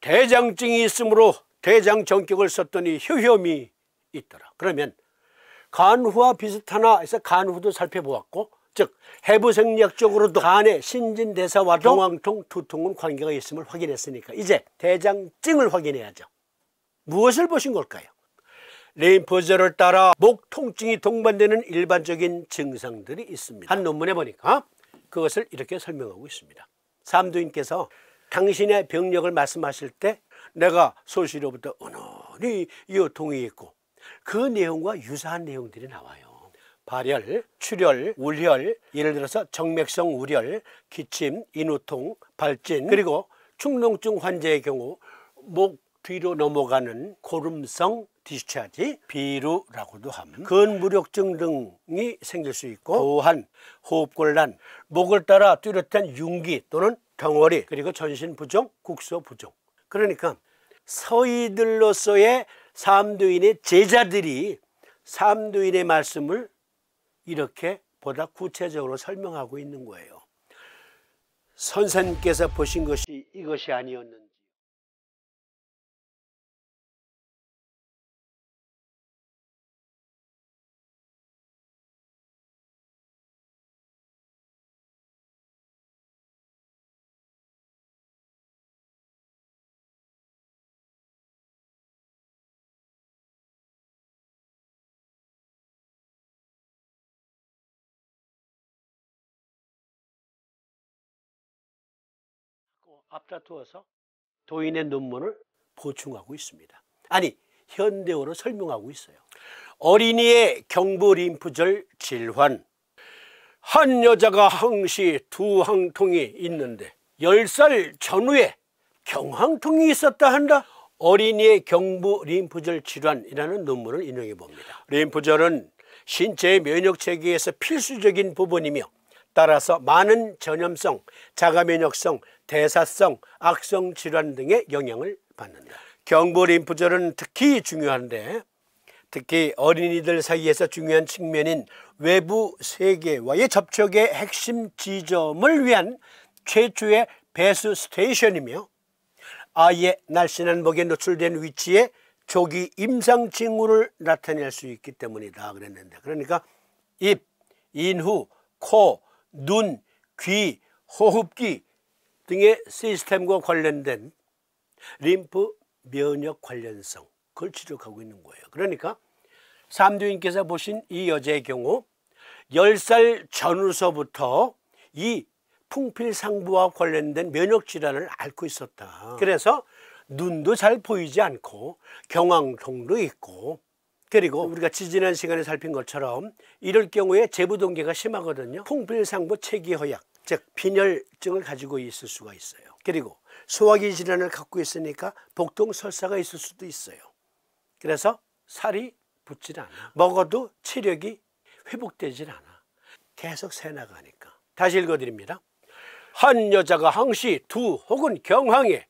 대장증이 있으므로 대장 정격을 썼더니 효염이 있더라. 그러면 간후와 비슷하나 해서 간후도 살펴보았고, 즉 해부생리학적으로도 간의 신진대사와 경황통, 두통은 관계가 있음을 확인했으니까 이제 대장증을 확인해야죠. 무엇을 보신 걸까요? 림프절을 따라 목 통증이 동반되는 일반적인 증상들이 있습니다. 한 논문에 보니까 그것을 이렇게 설명하고 있습니다. 삼두인께서 당신의 병력을 말씀하실 때 내가 소시로부터 은은히 요통이 있고 그 내용과 유사한 내용들이 나와요. 발열, 출혈, 울혈, 예를 들어서 정맥성 울혈, 기침, 인후통, 발진, 그리고 축농증 환자의 경우 목 뒤로 넘어가는 고름성 디스차지, 비루라고도 함, 근무력증 등이 생길 수 있고, 또한 호흡곤란, 목을 따라 뚜렷한 융기 또는 덩어리, 그리고 전신부종, 국소부종. 그러니까 서희들로서의 삼두인의 제자들이 삼두인의 말씀을 이렇게 보다 구체적으로 설명하고 있는 거예요. 선생님께서 보신 것이 이것이 아니었는지. 앞다투어서 도인의 논문을 보충하고 있습니다. 아니, 현대어로 설명하고 있어요. 어린이의 경부 림프절 질환. 한 여자가 항시 두 항통이 있는데 10살 전후에 경항통이 있었다 한다. 어린이의 경부 림프절 질환이라는 논문을 인용해 봅니다. 림프절은 신체의 면역체계에서 필수적인 부분이며 따라서 많은 전염성, 자가면역성, 대사성, 악성 질환 등의 영향을 받는다. 경부 림프절은 특히 중요한데, 특히 어린이들 사이에서 중요한 측면인 외부 세계와의 접촉의 핵심 지점을 위한 최초의 배수 스테이션이며 아이의 날씬한 목에 노출된 위치에 조기 임상 징후를 나타낼 수 있기 때문이다 그랬는데, 그러니까 입, 인후, 코, 눈, 귀, 호흡기 등의 시스템과 관련된 림프 면역 관련성, 그걸 지적하고 있는 거예요. 그러니까 삼두인께서 보신 이 여자의 경우 10살 전후서부터 이 풍필상부와 관련된 면역 질환을 앓고 있었다. 그래서 눈도 잘 보이지 않고 경황통도 있고, 그리고 우리가 지지난 시간에 살핀 것처럼 이럴 경우에 재부동계가 심하거든요. 풍필상부 체기허약, 즉 빈혈증을 가지고 있을 수가 있어요. 그리고 소화기 질환을 갖고 있으니까 복통설사가 있을 수도 있어요. 그래서 살이 붙질 않아. 먹어도 체력이 회복되질 않아. 계속 새나가니까. 다시 읽어드립니다. 한 여자가 항시 두 혹은 경항에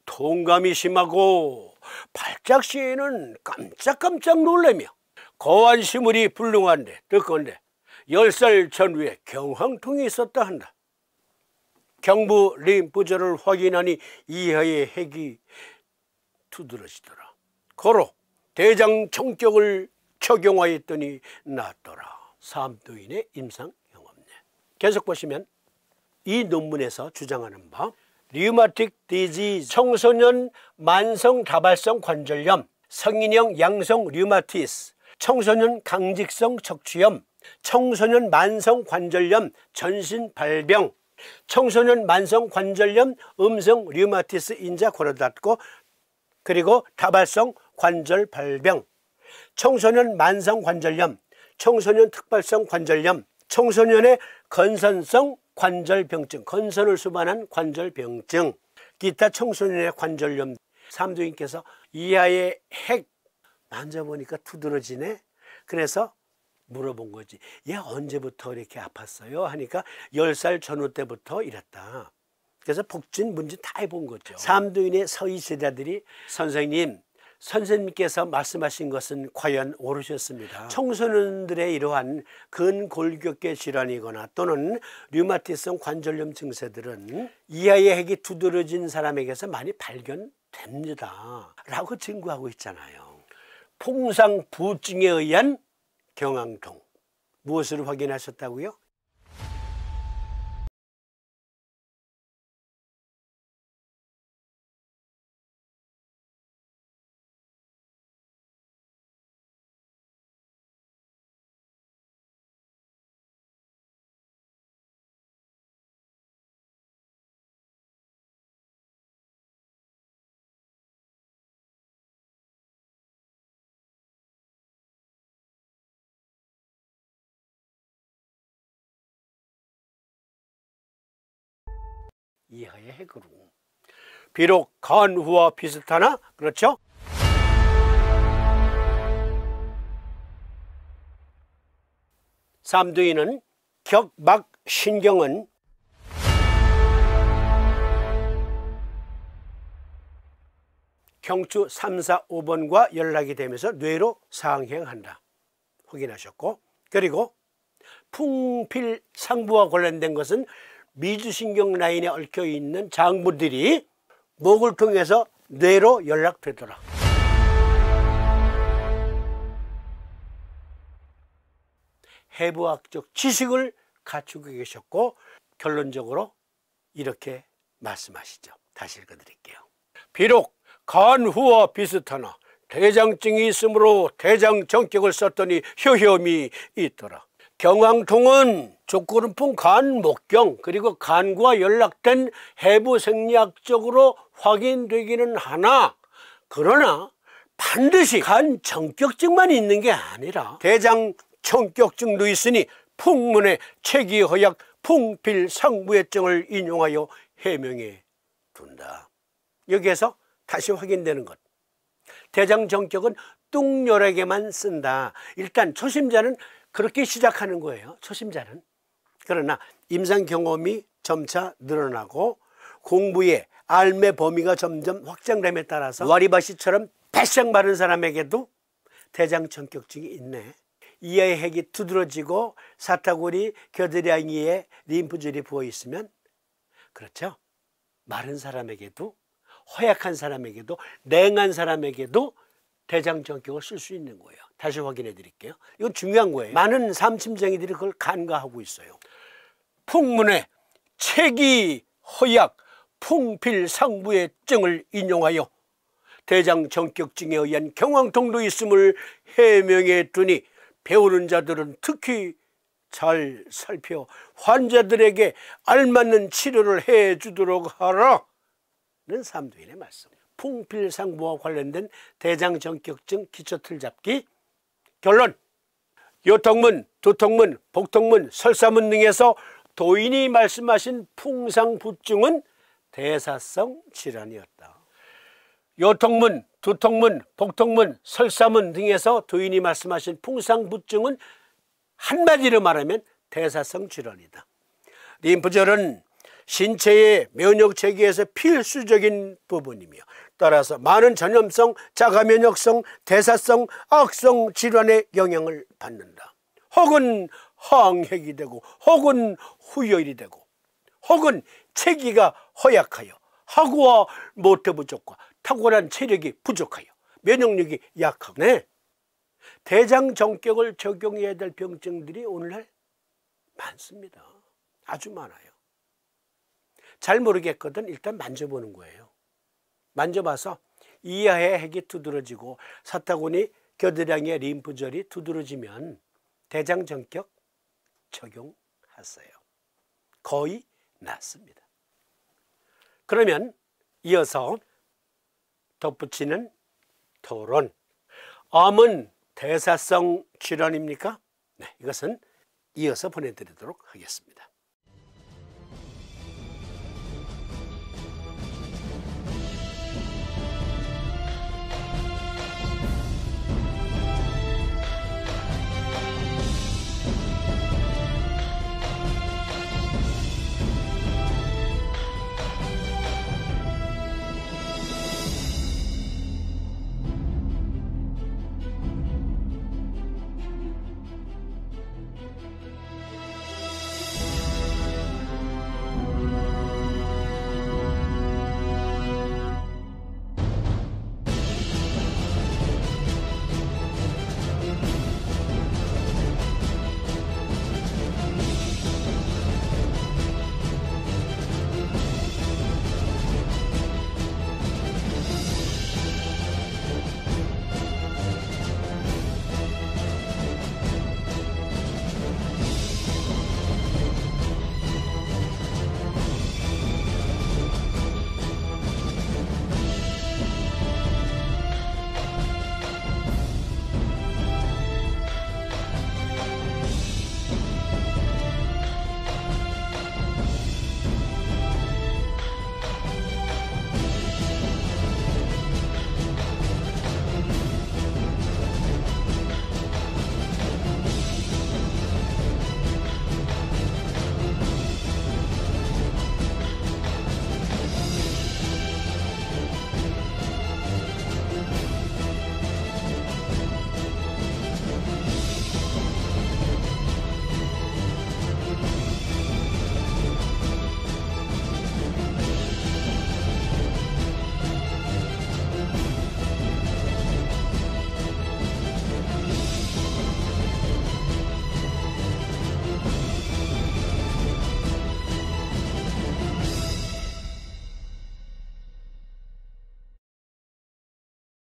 통감이 심하고 발작 시에는 깜짝깜짝 놀라며 거한 시물이 불능한데 듣건대 10살 전후에 경항통이 있었다 한다. 경부 림프절을 확인하니 이하의 핵이 두드러지더라. 고로 대장 정격을 적용하였더니 낫더라. 삼두인의 임상 경험례. 계속 보시면 이 논문에서 주장하는 바 류마틱 디지즈, 청소년 만성 다발성 관절염, 성인형 양성 류마티스, 청소년 강직성 척추염, 청소년 만성 관절염 전신 발병, 청소년 만성 관절염 음성 류마티스 인자 괄호 닫고, 그리고 다발성 관절 발병, 청소년 만성 관절염, 청소년 특발성 관절염, 청소년의 건선성 관절병증, 건선을 수반한 관절병증, 기타 청소년의 관절염. 삼두인께서 이하의 핵 만져보니까 두드러지네. 그래서 물어본 거지. 얘 언제부터 이렇게 아팠어요? 하니까 10살 전후 때부터 이랬다. 그래서 복진 문진 다 해본 거죠. 삼두인의 서희 제자들이 선생님께서 말씀하신 것은 과연 옳으셨습니다. 청소년들의 이러한 근골격계 질환이거나 또는 류마티성 관절염 증세들은 이하의 핵이 두드러진 사람에게서 많이 발견되는 됩니다 라고 증거하고 있잖아요. 풍상부증에 의한 경황통. 무엇을 확인하셨다고요? 이하의 핵으로. 비록 간후와 비슷하나 그렇죠? 삼두이는 격막신경은 경추 3, 4, 5번과 연락이 되면서 뇌로 상행한다. 확인하셨고, 그리고 풍필상부와 관련된 것은 미주신경 라인에 얽혀있는 장부들이 목을 통해서 뇌로 연락되더라. 해부학적 지식을 갖추고 계셨고 결론적으로 이렇게 말씀하시죠. 다시 읽어드릴게요. 비록 간후와 비슷하나 대장증이 있으므로 대장정격을 썼더니 효염이 있더라. 경황통은 족구름풍 간목경 그리고 간과 연락된 해부생리학적으로 확인되기는 하나, 그러나 반드시 간정격증만 있는 게 아니라 대장정격증도 있으니 풍문의 체기허약 풍필상부해증을 인용하여 해명해 둔다. 여기에서 다시 확인되는 것, 대장정격은 뚱렬에게만 쓴다. 일단 초심자는 그렇게 시작하는 거예요. 초심자는. 그러나 임상 경험이 점차 늘어나고 공부의 알매 범위가 점점 확장됨에 따라서 와리바시처럼 바싹 마른 사람에게도 대장정격증이 있네. 이하의 핵이 두드러지고 사타구니 겨드랑이에 림프줄이 부어 있으면, 그렇죠, 마른 사람에게도 허약한 사람에게도 냉한 사람에게도 대장정격을 쓸 수 있는 거예요. 다시 확인해 드릴게요. 이건 중요한 거예요. 많은 삼심쟁이들이 그걸 간과하고 있어요. 풍문의 체기 허약 풍필상부해증을 인용하여 대장정격증에 의한 경황통도 있음을 해명해 두니 배우는 자들은 특히 잘 살펴 환자들에게 알맞는 치료를 해주도록 하라는 삼두인의 말씀. 풍필상부와 관련된 대장정격증 기초틀잡기. 결론, 요통문, 두통문, 복통문, 설사문 등에서 도인이 말씀하신 풍상부증은 대사성 질환이었다. 요통문, 두통문, 복통문, 설사문 등에서 도인이 말씀하신 풍상부증은 한마디로 말하면 대사성 질환이다. 림프절은 신체의 면역체계에서 필수적인 부분이며 따라서 많은 전염성, 자가면역성, 대사성, 악성 질환의 영향을 받는다. 혹은 항핵이 되고 혹은 후열이 되고 혹은 체기가 허약하여 하구와 모태 부족과 탁월한 체력이 부족하여 면역력이 약하고, 네, 대장정격을 적용해야 될 병증들이 오늘날 많습니다. 아주 많아요. 잘 모르겠거든 일단 만져보는 거예요. 만져봐서 이하의 핵이 두드러지고 사타구니 겨드랑이의 림프절이 두드러지면 대장정격 적용하세요. 거의 낫습니다. 그러면 이어서 덧붙이는 토론. 암은 대사성 질환입니까? 네, 이것은 이어서 보내드리도록 하겠습니다.